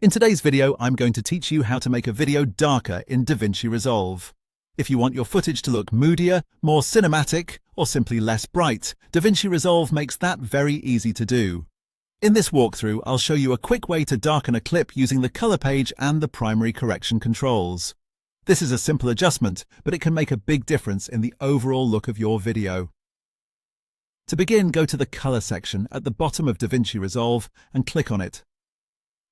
In today's video, I'm going to teach you how to make a video darker in DaVinci Resolve. If you want your footage to look moodier, more cinematic, or simply less bright, DaVinci Resolve makes that very easy to do. In this walkthrough, I'll show you a quick way to darken a clip using the color page and the primary correction controls. This is a simple adjustment, but it can make a big difference in the overall look of your video. To begin, go to the color section at the bottom of DaVinci Resolve and click on it.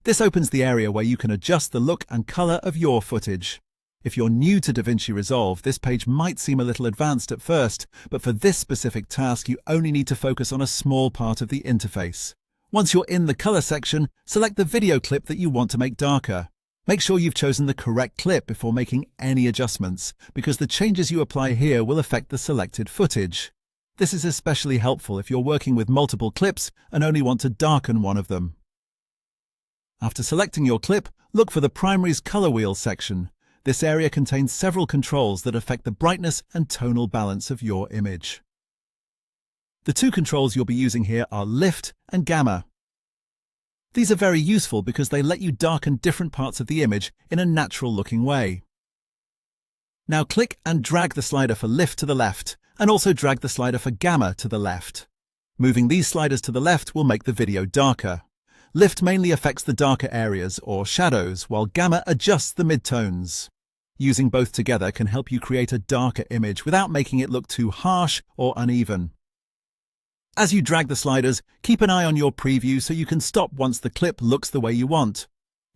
This opens the area where you can adjust the look and color of your footage. If you're new to DaVinci Resolve, this page might seem a little advanced at first, but for this specific task, you only need to focus on a small part of the interface. Once you're in the color section, select the video clip that you want to make darker. Make sure you've chosen the correct clip before making any adjustments, because the changes you apply here will affect the selected footage. This is especially helpful if you're working with multiple clips and only want to darken one of them. After selecting your clip, look for the Primaries Color Wheel section. This area contains several controls that affect the brightness and tonal balance of your image. The two controls you'll be using here are Lift and Gamma. These are very useful because they let you darken different parts of the image in a natural-looking way. Now click and drag the slider for Lift to the left, and also drag the slider for Gamma to the left. Moving these sliders to the left will make the video darker. Lift mainly affects the darker areas or shadows, while Gamma adjusts the midtones. Using both together can help you create a darker image without making it look too harsh or uneven. As you drag the sliders, keep an eye on your preview so you can stop once the clip looks the way you want.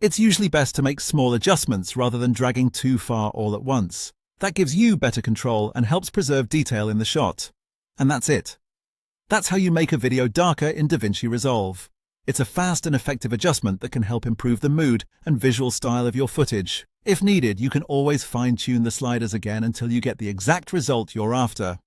It's usually best to make small adjustments rather than dragging too far all at once. That gives you better control and helps preserve detail in the shot. And that's it. That's how you make a video darker in DaVinci Resolve. It's a fast and effective adjustment that can help improve the mood and visual style of your footage. If needed, you can always fine-tune the sliders again until you get the exact result you're after.